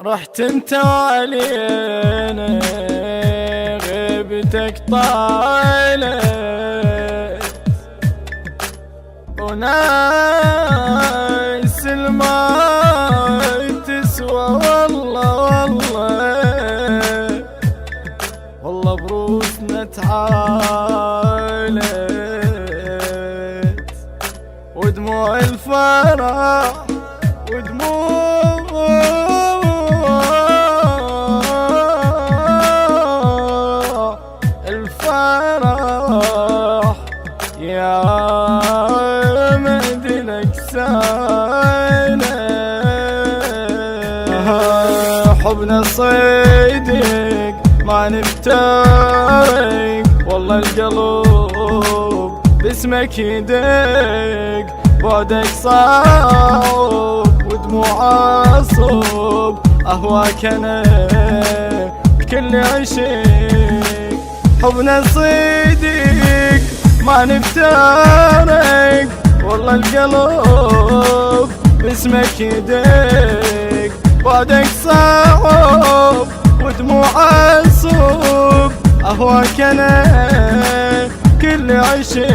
رحت انت علينا غيبتك طالت وناس ما تسوى والله بروسنا تعالت ودموع الفرح ودموع الفرح يا مدنك سالة حبنا صيدك ما نفترق والله القلب باسمك يدق بعدك صعب ودموع عصب اهواك انا بكل عشق حبنا صيدك ما نفترق والله القلب باسمك يدق بعدك صعب ودموع عصب اهواك انا كل عشق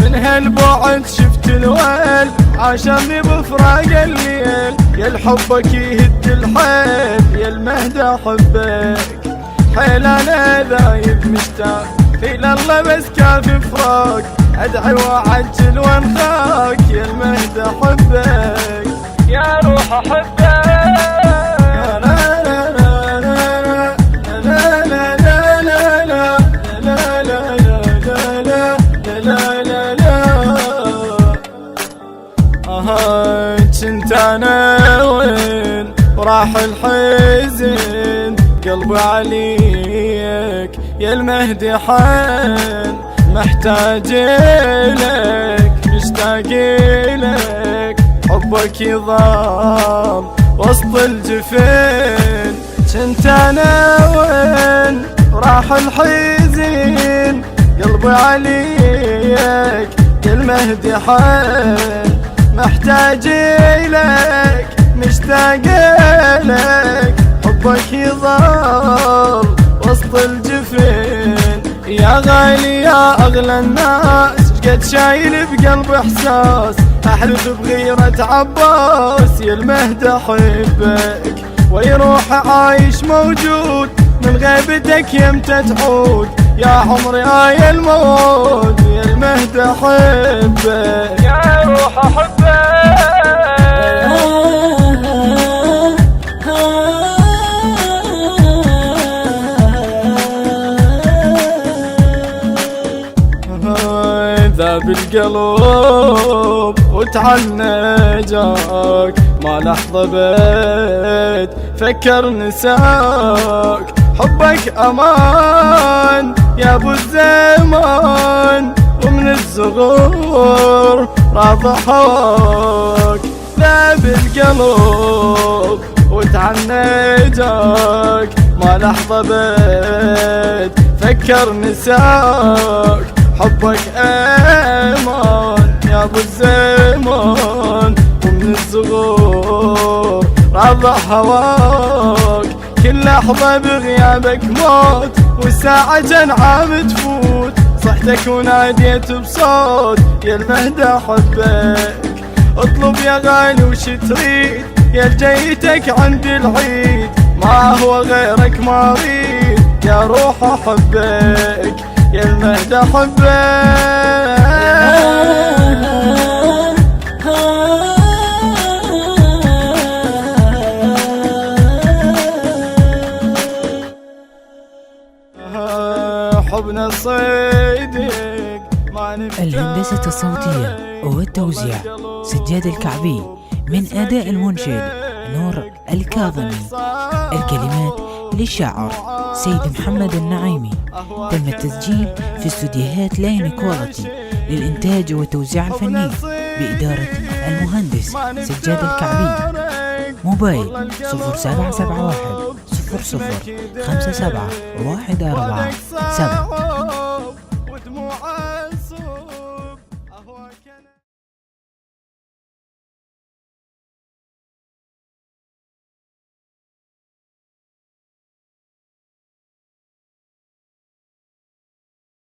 من هالبعد شفت الويل عاشرني بفراق الليل يا الحبك يهد الحيل يا المهدى احبك حيل انا ذايب مشتاق في الله بس كافي فراق ادعي واعجل وانخاك يا المهدى احبك يا روح احبك كنت انا وين وراح الحزن قلبي عليك يا المهدي حن محتاج لك مشتاق لك حبك يضام وسط الجفين كنت انا وين راح الحزن قلبي عليك يا المهدي حن محتاج لك مشتاق لك حبك يظل وسط الجفين يا غالي يا اغلى الناس قد شايل بقلب احساس احلف بغيرة عباس يا المهدى احبك ويروح عايش موجود من غيبتك يمتى تعود يا عمري يا الموت يا المهدى احبك يا روح احبك ذاب القلب وتعنى جاك ما لحظة بيت فكر نساك حبك امان يا ابو الزمان ومن الصغور راضى هواك ذاب القلب وتعنى جاك ما لحظة بيت فكر نساك حبك امان يا ابو الزمان ومن الصغور راضى هواك كل لحظة بغيابك موت والساعة جنعام تفوت صحتك وناديت بصوت يا المهدى احبك اطلب يا غالي وش تريد يا جيتك عند العيد ما هو غيرك ما اريد يا روح احبك يا المهدى احبك حبنا صيدك ما نفترق الهندسة الصوتية والتوزيع سجاد الكعبي من أداء المنشد نور الكاظمي الكلمات للشاعر سيد محمد النعيمي تم التسجيل في استوديوهات لاين كواليتي للإنتاج والتوزيع الفني بإدارة المهندس سجاد الكعبي موبايل 0771 00 57 147